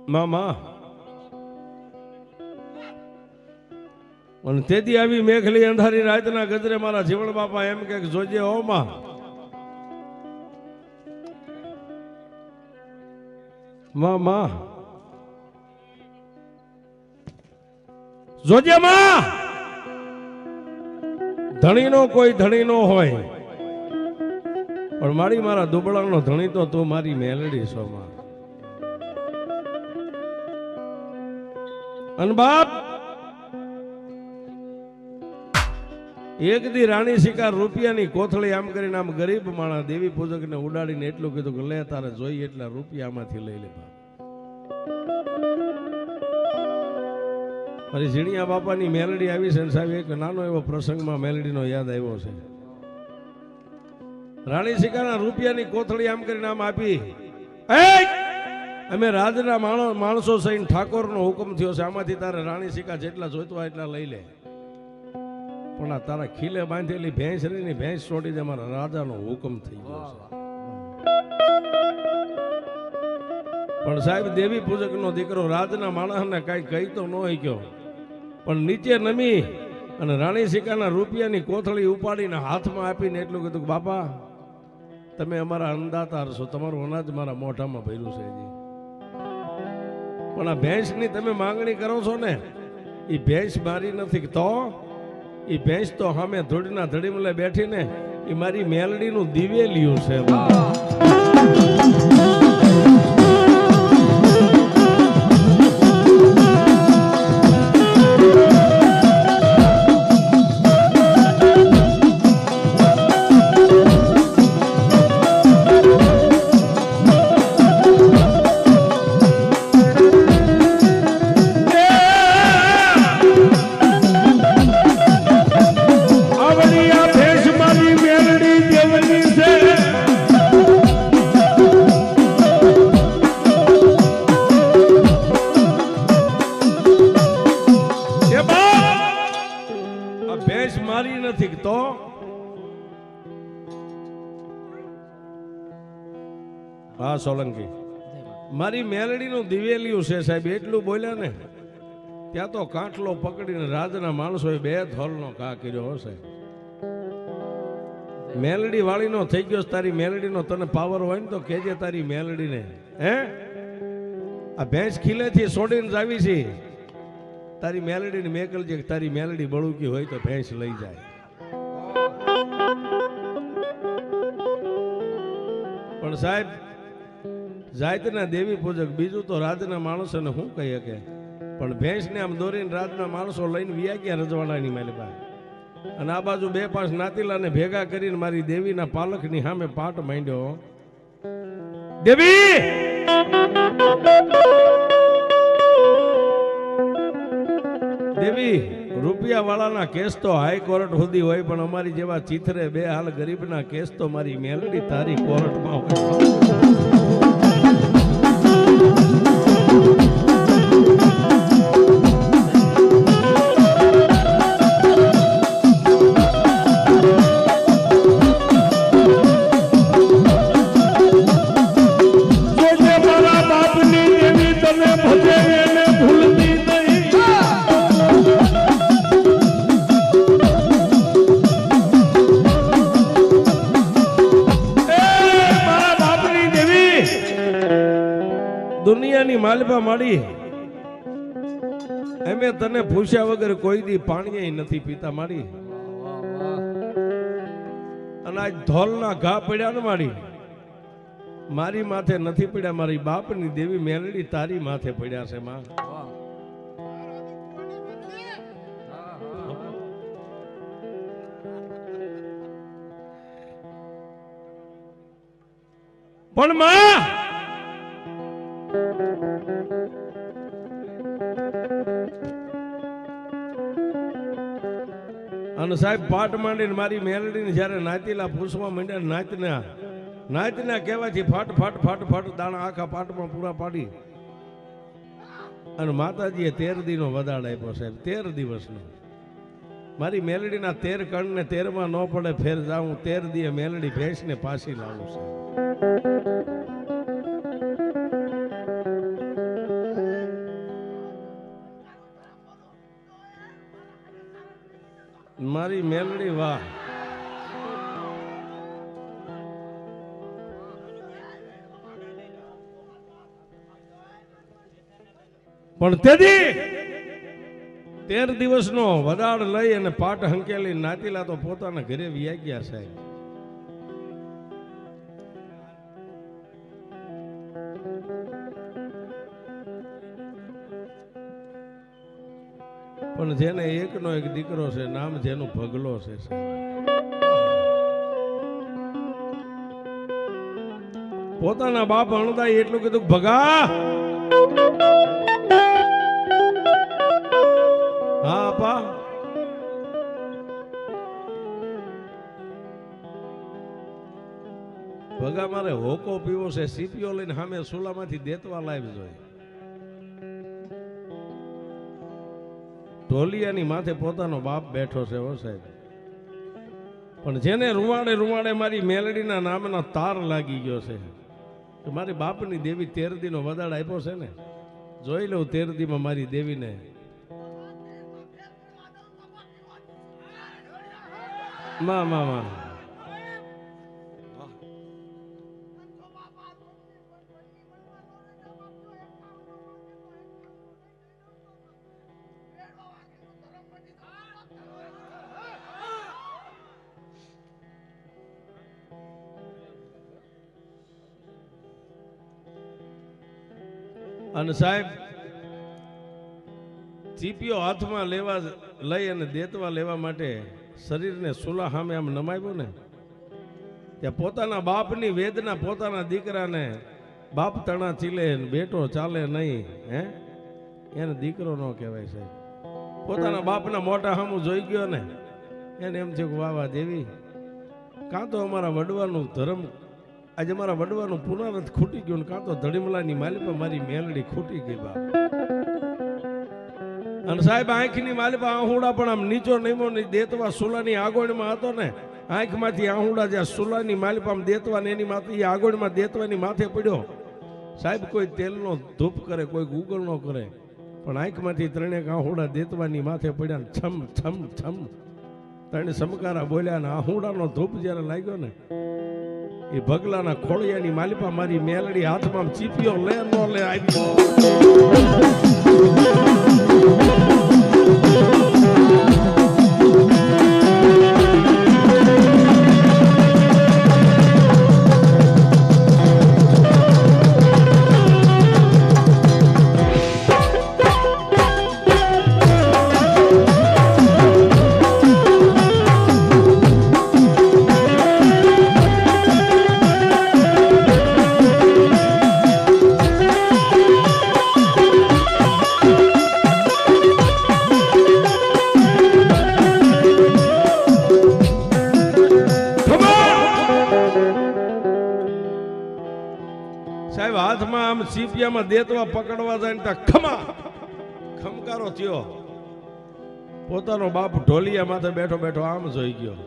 મામા અને તેથી આવી મેઘલી અંધારી રાતના ગજરે મારા જીવણ બાપા એમ કે જોજે ઓ માં મામા જોજે માં ધણીનો કોઈ ધણી નો હોય પણ મારી મારા દુબળાનો ધણી તો તું મારી મેલડી છો માં અન બાપ એક દી રાણી શિકાર રૂપિયાની કોથળી આમ કરીને આમ ગરીબ માણસ દેવી પૂજક ને ઉડાડીને એટલું કીધું કે લે તારે જોઈ એટલા રૂપિયા આમાંથી લઈ લે મારી ઝીણિયા બાપાની મેલડી આવી છે સાહેબ એક નાનો એવો પ્રસંગમાં મેલડીનો યાદ આવ્યો છે રાણી શિકારના રૂપિયાની કોથળી આમ કરીને આમ આપી અમે રાજના માણસો સહીને ઠાકોરનો હુકમ થયો છે આમાંથી તારે રાણી શિકા જેટલા જોઈતો હોય એટલા લઈ લે પણ આ તારા ખીલે બાંધેલી ભેંસ રહી ને ભેંસ છોડી દે મારા રાજાનો હુકમ થઈ ગયો છે પણ સાહેબ દેવી પૂજક નો દીકરો રાજના માણસને કઈ કહી તો ન ગયો પણ નીચે નમી અને રાણી શિકાના રૂપિયાની કોથળી ઉપાડીને હાથમાં આપીને એટલું કીધું કે બાપા તમે અમારા અન્નદાતા છો તમારું અનાજ મારા મોઢામાં ભર્યું છે હજી પણ આ ભેંસની તમે માંગણી કરો છો ને એ ભેંસ મારી નથી તો એ ભેંસ તો સામે ધૂળના ધડીમલે બેઠીને એ મારી મેલડીનું દિવેલિયું છે મારી નથી તો હા સોલંકી મારી મેલડીનું દિવેલિયું છે સાહેબ એટલું બોલ્યા ને ત્યાં તો કાંઠલો પકડીને રાજના માણસોએ બે ધોલનો ઘા કર્યો હશે મેલડી વાળીનો થઈ ગયો તારી મેલડીનો તને પાવર હોય ને તો કેજે તારી મેલડીને હે આ ભેંસ ખીલેથી છોડીને જાવી છે તારી મેલડીને મેકલજે તારી મેલડી બળુકી હોય તો ભેંસ લઈ જાય પણ સાહેબ જાતના દેવી પૂજક બીજું તો રાજના માણસોને શું કહી શકે પણ ભેંસને આમ દોરીને રાજના માણસો લઈને વિયા ગયા રજવાડાની માલિકા અને આ બાજુ બે પાંચ નાતીલાને ભેગા કરીને મારી દેવીના પાલકની સામે પાટ માંડ્યો દેવી દેવી રૂપિયા વાળાના કેસ તો હાઈકોર્ટ સુધી હોય પણ અમારી જેવા ચિથરે બે હાલ ગરીબના કેસ તો મારી મેલડી તારી કોર્ટમાં હોય દુનિયાની માલપા માડી એમે તને પૂછ્યા વગર કોઈ દી પાણી નથી પીતા માડી અને આજ ધોલના ઘા પડ્યા ને માડી મારી માથે નથી પડ્યા મારી બાપની દેવી મેલડી તારી માથે પડ્યા છે માં પણ માં અને સાહેબ પાટ માંડીને મારી મેલડીને જ્યારે નાતીલા પૂછવા માંડ્યા નાતના કહેવાથી ફાટ ફાટ ફાટ ફાટ દાણા આખા પાટમાં પૂરા પાડી અને માતાજીએ 13 દીનો વદાડ આપ્યો સાહેબ 13 દિવસનો મારી મેલડીના 13 કણને 13માં ન પડે ફેર જાઉં 13 દીએ મેલડી ભેંસને પાછી લાવું છે મારી મેલડી વાહ. પણ તેથી 13 દિવસનો વદાળ લઈ અને પાટ હંકેલી નાતીલા તો પોતાના ઘરે વ્યા ગયા સાહેબ. પણ જેને એકનો એક દીકરો છે, નામ જેનું ભગલો છે. પોતાના બાપ હણદાય એટલું કીધું, ભગા હા આપા, ભગા મારે હોકો પીવો છે, સીપીઓ લઈને સામે સુલામાંથી દેતવા લાવી જોઈએ. ઢોલિયાની માથે પોતાનો બાપ બેઠો છે હો સાહેબ. પણ જેને રૂવાડે રૂવાડે મારી મેલડીના નામનો તાર લાગી ગયો છે કે મારી બાપની દેવી 13 દીનો વદાડ આપ્યો છે ને, જોઈ લઉં 13 દીમાં મારી દેવીને. માં માં માં અને સાહેબ ચીપીઓ હાથમાં લેવા લઈ અને દેતવા લેવા માટે શરીરને સુલા સામે આમ નમાવ્યું ને, ત્યાં પોતાના બાપની વેદના પોતાના દીકરાને બાપ તણા ચીલે બેટો ચાલે નહીં, હે એને દીકરો ન કહેવાય સાહેબ. પોતાના બાપના મોટા સામું જોઈ ગયો ને, એને એમ છે કે વાહ વાહ દેવી, કાં તો અમારા વડવાનું ધર્મ આજે મારા વડવાનું પુનરાર્થ ખૂટી ગયું, કાં તો ધડીમલાની માલિપા મારી મેલડી ખૂટી ગઈ બાપ. અને સાહેબ આંખની માલિપા આહુડા પણ આમ નીચો નહીમો નહીં દેતવા સુલાની આગોળમાં હતો ને, આંખમાંથી આહુડા જ્યાં સુલાની માલિપા દેતવા ને એની માથે આગોળમાં દેતવાની માથે પડ્યો સાહેબ. કોઈ તેલનો ધૂપ કરે, કોઈ ગૂગળ નો કરે, પણ આંખમાંથી ત્રણેક આહુડા દેતવાની માથે પડ્યા ને છમ છમ છમ ત્રણે સમકારા બોલ્યા ને આહુડાનો ધૂપ જ્યારે લાગ્યો ને, એ ભગલાના ખોળિયાની માલિપા મારી મેલડી હાથમાં ચીપીઓ લે નો લે આવી. સાહેબ હાથમાં આમ સીપિયામાં દેતવા પકડવા જાય ને ત્યાં ખમા ખમકારો થયો. પોતાનો બાપ ઢોલિયા માથે બેઠો બેઠો આમ જોઈ ગયો,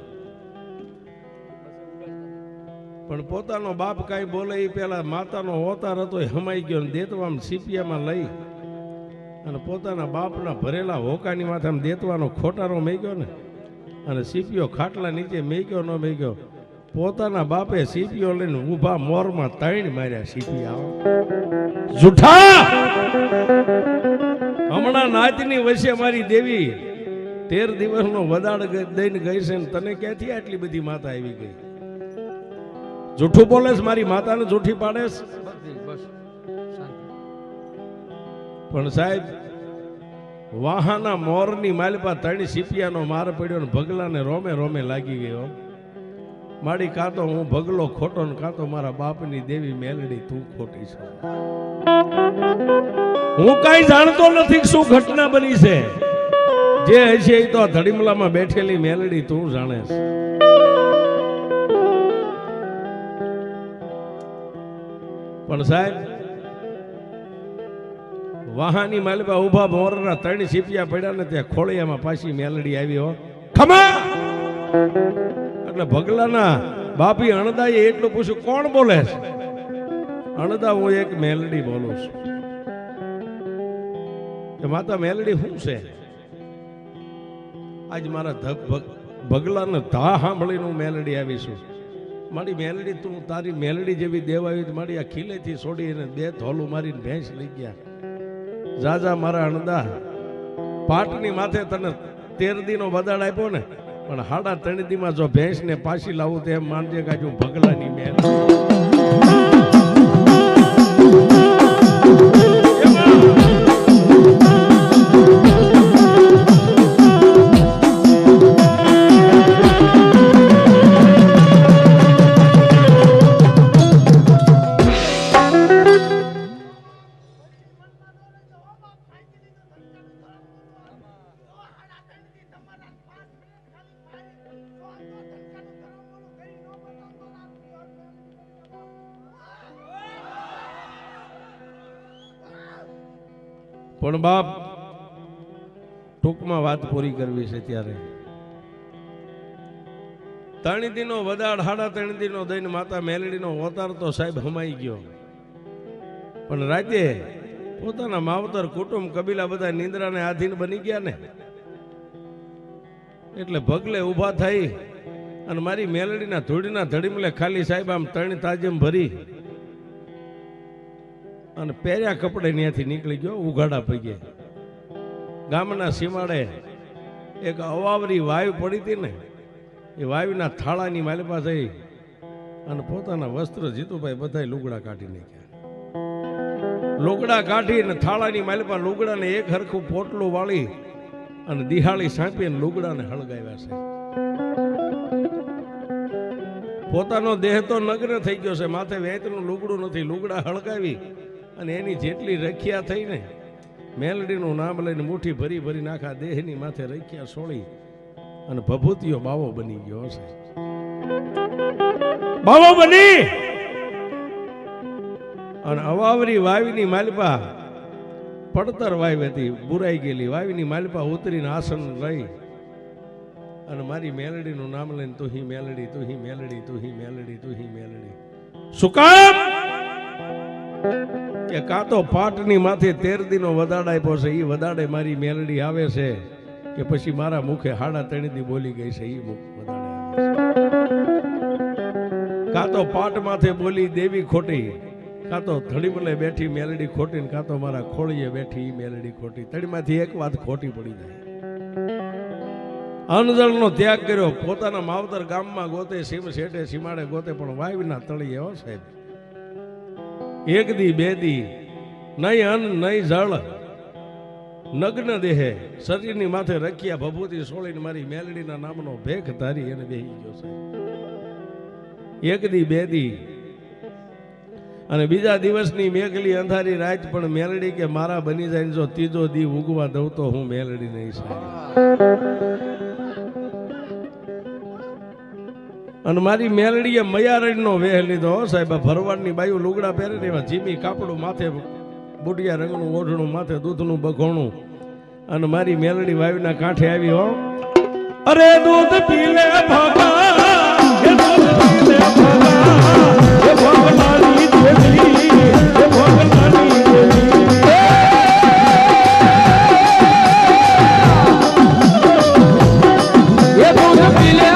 પણ પોતાનો બાપ કઈ બોલે એ પેલા માતાનો અવતાર હતો એ હમાઈ ગયો ને દેતવા સીપિયામાં લઈ અને પોતાના બાપના ભરેલા હોકાની માથે આમ દેતવાનો ખોટારો મેગ્યો ને, અને સીપીઓ ખાટલા નીચે મેગ્યો ન મેગ્યો. પોતાના બાપે સીપીઓ લઈને ઊભા મોરમાં ત્રણ માર્યા સીપિયા. જૂઠા હમણાં નાચની વચ્ચે મારી દેવી 13 દિવસનો વદાડ દઈને ગઈ છે ને તને ક્યાંથી આટલી બધી માતા આવી ગઈ? જૂઠું બોલેસ, મારી માતાને જૂઠી પાડેસ. પણ સાહેબ વાહાના મોરની માલપા ત્રણ સીપિયાનો માર પડ્યો ને ભગલાને રોમે રોમે લાગી ગયો. મારી કાં તો હું ભગલો ખોટો ને કાં તો મારા બાપની દેવી મેલડી તું ખોટી છે. હું કઈ જાણતો નથી શું ઘટના બની છે. જે હશે એ તો ધડીમલામાં બેઠેલી મેલડી તું જાણે છે. પણ સાહેબ વાહાની માલપા ઉભા મોરના ત્રણ સીપિયા પડ્યા ને ત્યાં ખોળિયામાં પાછી મેલડી આવી. હો ખમા એટલે ભગલાના બાપી અણદાએ એટલું પૂછ્યું કોણ બોલે છે? અણદા હું એક મેલડી બોલું છું. કે માતા મેલડી શું છે? આજ મારા ભગલાને ધા સાંભળીને હું મેલડી આવીશું. મારી મેલડી તું તારી મેલડી જેવી દેવાવી મારી આ ખીલેથી છોડી અને 2 ધોલું મારીને ભેંસ લઈ ગયા. જાજા મારા અણદા પાટની માથે તને 13 દીનો બદાડ આપ્યો ને, પણ 3.5 દીમાં જો ભેંસ ને પાછી લાવું તો એમ માનજે કે હું ભગલાની મેલ. પણ બાપ ટૂંકમાં વાત પૂરી કરવી છે. ત્યારે 3 દીનો વદાડ 3.5 દીનો દઈને માતા મેલડીનો અવતાર તો સાહેબ હમાઈ ગયો. પણ રાતે પોતાના માવતર કુટુંબ કબીલા બધા નિંદ્રાને આધીન બની ગયા ને, એટલે ભગલે ઊભા થઈ અને મારી મેલડીના ધૂળીના ધડીમલે ખાલી સાહેબ આમ 3 તાજમ ભરી અને પહેર્યા કપડે ત્યાંથી નીકળી ગયો. ઉઘાડા પગે ગામના સીમાડે એક અવાવરી વાયુ પડી હતી ને, એ વાયુના થાળાની માલિપા થઈ અને પોતાના વસ્ત્ર જીતુભાઈ બધા લુગડા કાઢી નાખ્યા. લુગડા કાઢી અને થાળાની માલિપા લુગડાને એક હરખું પોટલું વાળી અને દિહાળી સાંપી અને લુગડાને હળગાવ્યા છે. પોતાનો દેહ તો નગ્ન થઈ ગયો છે, માથે વેતનું લુગડું નથી. લુગડા હળગાવી અને એની જેટલી રખિયા થઈ ને, મેલડીનું નામ લઈને મુઠ્ઠી ભરી ભરી નાખા દેહની માથે રખિયા સોળી અને ભભૂતિયો બાવો બની ગયો છે. બાવો બની અને અવાવરી વાવીની માલિપા પડતર વાવી હતી, બુરાઈ ગયેલી વાવીની માલિપા ઉતરીને આસન લઈ અને મારી મેલડીનું નામ લઈને તું હી મેલડી, તું હી મેલડી, તું હી મેલડી, તું હી મેલડી. શું કામ કે કાં તો પાટની માથે 13 દીનો વદાડ આપ્યો છે, એ વદાડે મારી મેલડી આવે છે કે પછી મારા મુખે 3.5 દી બોલી ગઈ છે, એ વદાડે આવે છે. કાં તો પાટ માથે બોલી દેવી ખોટી, કાં તો ધડીમલે બેઠી મેલડી ખોટી, ને કાં તો મારા ખોળીએ બેઠી મેલડી ખોટી. તડીમાંથી એક વાત ખોટી પડી જાય. અનજળનો ત્યાગ કર્યો, પોતાના માવતર ગામમાં ગોતે, સીમ શેઠે સીમાડે ગોતે, પણ વાવીના તળિયે હો સાહેબ. 1 દી 2 દી નહીં અન્ન નહીં જળ, નગ્ન દેહે શરીરની માથે રખિયા ભભૂતિ સોળીને મારી મેલડીના નામનો ભેખ ધારી એને બેહી ગયો છે. 1 દી 2 દી અને બીજા દિવસની મેઘલી અંધારી રાત પણ મેલડી કે મારા બની જાય, જો 3જો દી ઉગવા દઉં તો હું મેલડી નહીં સાહેબ. અને મારી મેલડીએ મયારણનો વેહ લીધો સાહેબ. ભરવાડની બાયુ લુગડા પહેરે ને એમાં જીમી કાપડું માથે, બુટિયા રંગનું ઓઢણું માથે, દૂધનું બઘોણું, અને મારી મેલડી વાયુના કાંઠે આવી. હો અરે દૂધ પી લે ભાગા, એ દૂધ પી લે ભાગા, એ ભગવાની દેવી, એ ભગવાની દેવી. એ દૂધ પી લે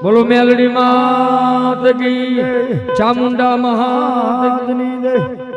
બોલો મેલડી માત કી ચામુંડા મહારાજની જય